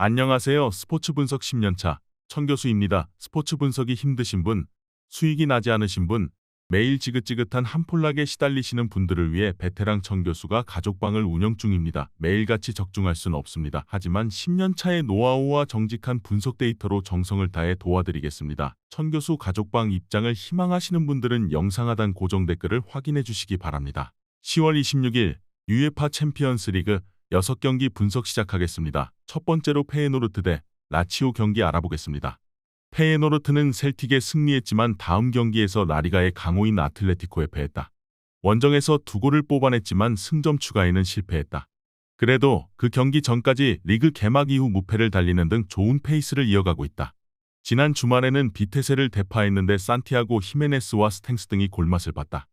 안녕하세요. 스포츠 분석 10년차 천교수입니다. 스포츠 분석이 힘드신 분, 수익이 나지 않으신 분, 매일 지긋지긋한 한폴락에 시달리시는 분들을 위해 베테랑 천교수가 가족방을 운영 중입니다. 매일같이 적중할 수는 없습니다. 하지만 10년차의 노하우와 정직한 분석 데이터로 정성을 다해 도와드리겠습니다. 천교수 가족방 입장을 희망하시는 분들은 영상 하단 고정 댓글을 확인해 주시기 바랍니다. 10월 26일 UEFA 챔피언스 리그 6경기 분석 시작하겠습니다. 첫 번째로 페예노르트 대 라치오 경기 알아보겠습니다. 페예노르트는 셀틱에 승리했지만 다음 경기에서 라리가의 강호인 아틀레티코에 패했다. 원정에서 2골을 뽑아냈지만 승점 추가에는 실패했다. 그래도 그 경기 전까지 리그 개막 이후 무패를 달리는 등 좋은 페이스를 이어가고 있다. 지난 주말에는 비테세를 대파했는데 산티아고 히메네스와 스탱스 등이 골맛을 봤다.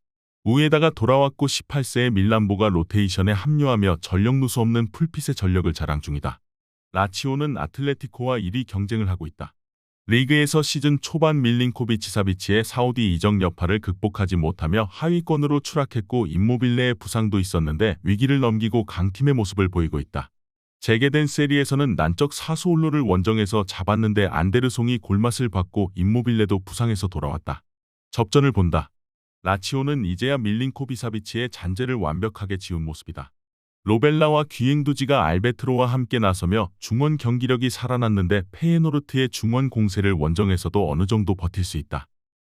우에다가 돌아왔고 18세의 밀란보가 로테이션에 합류하며 전력 누수 없는 풀핏의 전력을 자랑 중이다. 라치오는 아틀레티코와 1위 경쟁을 하고 있다. 리그에서 시즌 초반 밀린코비치 사비치의 사우디 이적 여파를 극복하지 못하며 하위권으로 추락했고 임모빌레의 부상도 있었는데 위기를 넘기고 강팀의 모습을 보이고 있다. 재개된 세리에서는 난적 사수올로를 원정에서 잡았는데 안데르송이 골맛을 봤고 임모빌레도 부상에서 돌아왔다. 접전을 본다. 라치오는 이제야 밀린코비사비치의 잔재를 완벽하게 지운 모습이다. 로벨라와 귀행두지가 알베트로와 함께 나서며 중원 경기력이 살아났는데 페예노르트의 중원 공세를 원정에서도 어느 정도 버틸 수 있다.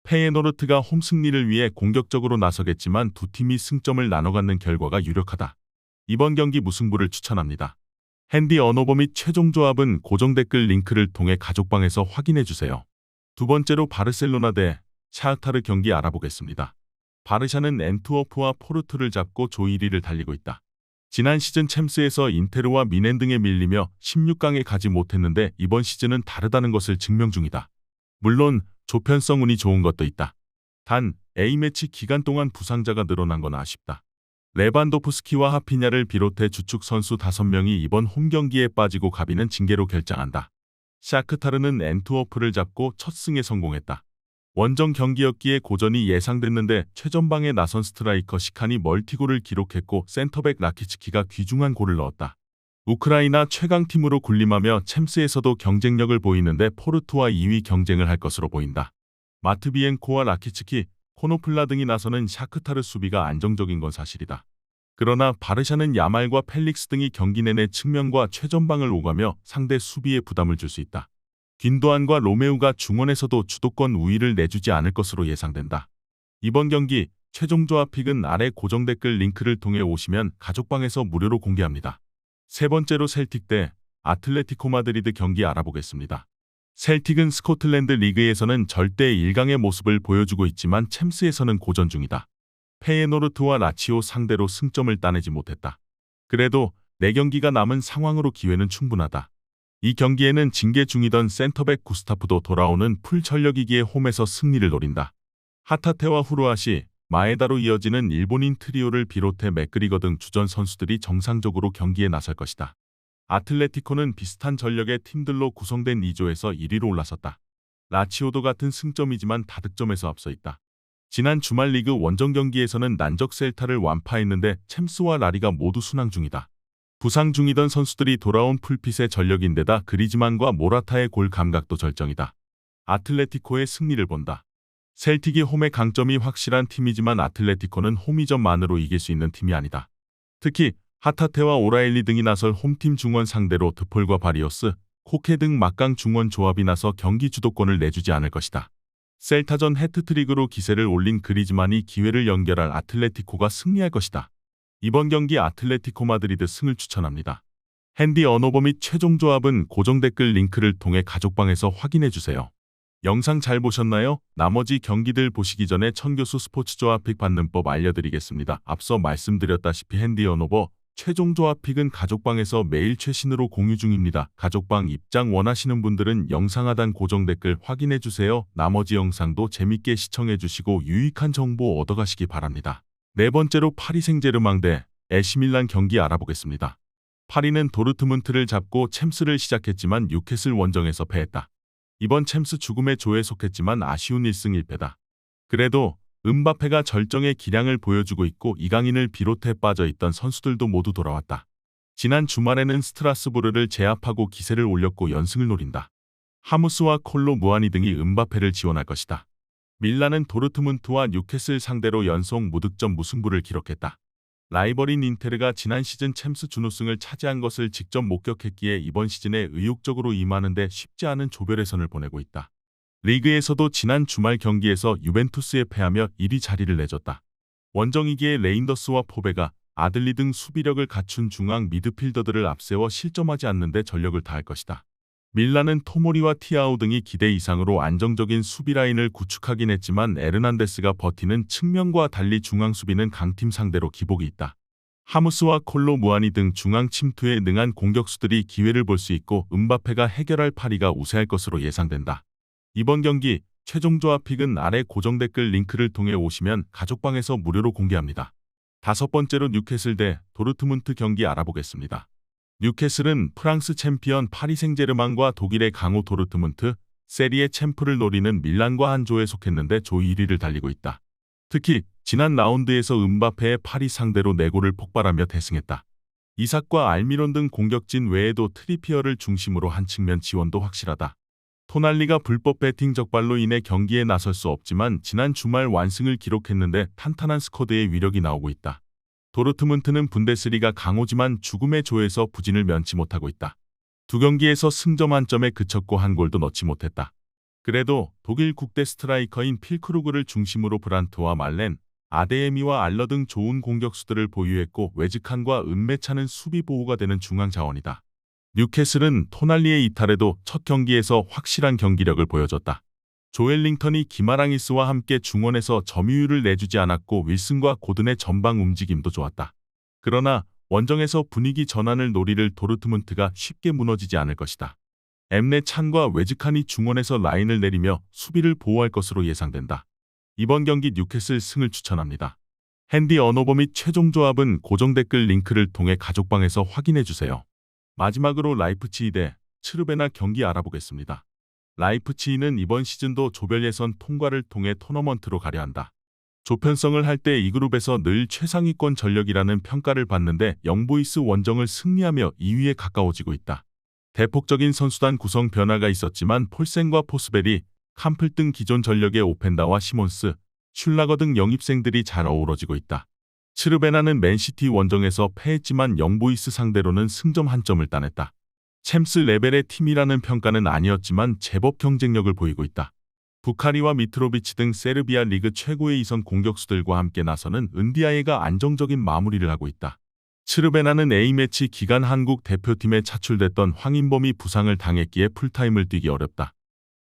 페예노르트가 홈 승리를 위해 공격적으로 나서겠지만 두 팀이 승점을 나눠 갖는 결과가 유력하다. 이번 경기 무승부를 추천합니다. 핸디 언어버 및 최종 조합은 고정 댓글 링크를 통해 가족방에서 확인해 주세요. 두 번째로 바르셀로나 대 샤흐타르 경기 알아보겠습니다. 바르샤는 엔트워프와 포르투를 잡고 조 1위를 달리고 있다. 지난 시즌 챔스에서 인테르와 미넨 등에 밀리며 16강에 가지 못했는데 이번 시즌은 다르다는 것을 증명 중이다. 물론 조편성 운이 좋은 것도 있다. 단 A매치 기간 동안 부상자가 늘어난 건 아쉽다. 레반도프스키와 하피냐를 비롯해 주축 선수 5명이 이번 홈 경기에 빠지고 가비는 징계로 결장한다. 샤크타르는 엔트워프를 잡고 첫 승에 성공했다. 원정 경기였기에 고전이 예상됐는데 최전방에 나선 스트라이커 시칸이 멀티골을 기록했고 센터백 라키츠키가 귀중한 골을 넣었다. 우크라이나 최강팀으로 군림하며 챔스에서도 경쟁력을 보이는데 포르투와 2위 경쟁을 할 것으로 보인다. 마트비엔코와 라키츠키, 코노플라 등이 나서는 샤크타르 수비가 안정적인 건 사실이다. 그러나 바르샤는 야말과 펠릭스 등이 경기 내내 측면과 최전방을 오가며 상대 수비에 부담을 줄 수 있다. 귄도안과 로메우가 중원에서도 주도권 우위를 내주지 않을 것으로 예상된다. 이번 경기 최종 조합 픽은 아래 고정 댓글 링크를 통해 오시면 가족방에서 무료로 공개합니다. 세 번째로 셀틱 대 아틀레티코 마드리드 경기 알아보겠습니다. 셀틱은 스코틀랜드 리그에서는 절대 1강의 모습을 보여주고 있지만 챔스에서는 고전 중이다. 페예노르트와 라치오 상대로 승점을 따내지 못했다. 그래도 4경기가 남은 상황으로 기회는 충분하다. 이 경기에는 징계 중이던 센터백 구스타프도 돌아오는 풀 전력이기에 홈에서 승리를 노린다. 하타테와 후루아시, 마에다로 이어지는 일본인 트리오를 비롯해 맥그리거 등 주전 선수들이 정상적으로 경기에 나설 것이다. 아틀레티코는 비슷한 전력의 팀들로 구성된 2조에서 1위로 올라섰다. 라치오도 같은 승점이지만 다득점에서 앞서 있다. 지난 주말 리그 원정 경기에서는 난적 셀타를 완파했는데 챔스와 라리가 모두 순항 중이다. 부상 중이던 선수들이 돌아온 풀핏의 전력인데다 그리즈만과 모라타의 골 감각도 절정이다. 아틀레티코의 승리를 본다. 셀틱이 홈의 강점이 확실한 팀이지만 아틀레티코는 홈이점만으로 이길 수 있는 팀이 아니다. 특히 하타테와 오라일리 등이 나설 홈팀 중원 상대로 드폴과 바리오스, 코케 등 막강 중원 조합이 나서 경기 주도권을 내주지 않을 것이다. 셀타전 해트트릭으로 기세를 올린 그리즈만이 기회를 연결할 아틀레티코가 승리할 것이다. 이번 경기 아틀레티코 마드리드 승을 추천합니다. 핸디 언어버 및 최종 조합은 고정 댓글 링크를 통해 가족방에서 확인해 주세요. 영상 잘 보셨나요? 나머지 경기들 보시기 전에 천교수 스포츠 조합 픽 받는 법 알려드리겠습니다. 앞서 말씀드렸다시피 핸디 언어버 최종 조합 픽은 가족방에서 매일 최신으로 공유 중입니다. 가족방 입장 원하시는 분들은 영상 하단 고정 댓글 확인해 주세요. 나머지 영상도 재밌게 시청해 주시고 유익한 정보 얻어가시기 바랍니다. 네 번째로 파리 생제르맹 대 에시밀란 경기 알아보겠습니다. 파리는 도르트문트를 잡고 챔스를 시작했지만 뉴캐슬 원정에서 패했다. 이번 챔스 죽음의 조에 속했지만 아쉬운 1승 1패다. 그래도 음바페가 절정의 기량을 보여주고 있고 이강인을 비롯해 빠져있던 선수들도 모두 돌아왔다. 지난 주말에는 스트라스부르를 제압하고 기세를 올렸고 연승을 노린다. 하무스와 콜로 무아니 등이 음바페를 지원할 것이다. 밀란은 도르트문트와 뉴캐슬 상대로 연속 무득점 무승부를 기록했다. 라이벌인 인테르가 지난 시즌 챔스 준우승을 차지한 것을 직접 목격했기에 이번 시즌에 의욕적으로 임하는데 쉽지 않은 조별예선을 보내고 있다. 리그에서도 지난 주말 경기에서 유벤투스에 패하며 1위 자리를 내줬다. 원정이기에 레인더스와 포베가 아들리 등 수비력을 갖춘 중앙 미드필더들을 앞세워 실점하지 않는데 전력을 다할 것이다. 밀란은 토모리와 티아오 등이 기대 이상으로 안정적인 수비 라인을 구축하긴 했지만 에르난데스가 버티는 측면과 달리 중앙 수비는 강팀 상대로 기복이 있다. 하무스와 콜로 무아니 등 중앙 침투에 능한 공격수들이 기회를 볼 수 있고 음바페가 해결할 파리가 우세할 것으로 예상된다. 이번 경기 최종 조합픽은 아래 고정 댓글 링크를 통해 오시면 가족방에서 무료로 공개합니다. 다섯 번째로 뉴캐슬 대 도르트문트 경기 알아보겠습니다. 뉴캐슬은 프랑스 챔피언 파리 생제르맹과 독일의 강호 도르트문트, 세리에 챔프를 노리는 밀란과 한 조에 속했는데 조 1위를 달리고 있다. 특히 지난 라운드에서 음바페의 파리 상대로 4골을 폭발하며 대승했다. 이삭과 알미론 등 공격진 외에도 트리피어를 중심으로 한 측면 지원도 확실하다. 토날리가 불법 배팅 적발로 인해 경기에 나설 수 없지만 지난 주말 완승을 기록했는데 탄탄한 스쿼드의 위력이 나오고 있다. 도르트문트는 분데스리가 강호지만 죽음의 조에서 부진을 면치 못하고 있다. 두 경기에서 승점 한 점에 그쳤고 한 골도 넣지 못했다. 그래도 독일 국대 스트라이커인 필크루그를 중심으로 브란트와 말렌, 아데에미와 알러 등 좋은 공격수들을 보유했고 외즈칸과 은매차는 수비 보호가 되는 중앙 자원이다. 뉴캐슬은 토날리의 이탈에도 첫 경기에서 확실한 경기력을 보여줬다. 조엘링턴이 기마랑이스와 함께 중원에서 점유율을 내주지 않았고 윌슨과 고든의 전방 움직임도 좋았다. 그러나 원정에서 분위기 전환을 노릴 도르트문트가 쉽게 무너지지 않을 것이다. 엠네 찬과 외즈칸이 중원에서 라인을 내리며 수비를 보호할 것으로 예상된다. 이번 경기 뉴캐슬 승을 추천합니다. 핸디 언어버 및 최종 조합은 고정 댓글 링크를 통해 가족방에서 확인해주세요. 마지막으로 라이프치히 대 츠르베나 경기 알아보겠습니다. 라이프치히는 이번 시즌도 조별 예선 통과를 통해 토너먼트로 가려 한다. 조편성을 할 때 이 그룹에서 늘 최상위권 전력이라는 평가를 받는데 영보이스 원정을 승리하며 2위에 가까워지고 있다. 대폭적인 선수단 구성 변화가 있었지만 폴센과 포스베리, 캄플 등 기존 전력의 오펜다와 시몬스, 슐라거 등 영입생들이 잘 어우러지고 있다. 츠르베나는 맨시티 원정에서 패했지만 영보이스 상대로는 승점 1점을 따냈다. 챔스 레벨의 팀이라는 평가는 아니었지만 제법 경쟁력을 보이고 있다. 부카리와 미트로비치 등 세르비아 리그 최고의 이선 공격수들과 함께 나서는 은디아예가 안정적인 마무리를 하고 있다. 츠르베나는 A매치 기간 한국 대표팀에 차출됐던 황인범이 부상을 당했기에 풀타임을 뛰기 어렵다.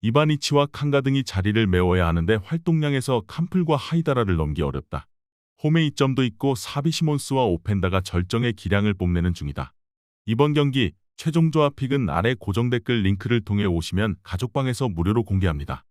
이바니치와 칸가 등이 자리를 메워야 하는데 활동량에서 캄플과 하이다라를 넘기 어렵다. 홈에 이점도 있고 사비 시몬스와 오펜다가 절정의 기량을 뽐내는 중이다. 이번 경기 최종 조합픽은 아래 고정 댓글 링크를 통해 오시면 가족방에서 무료로 공개합니다.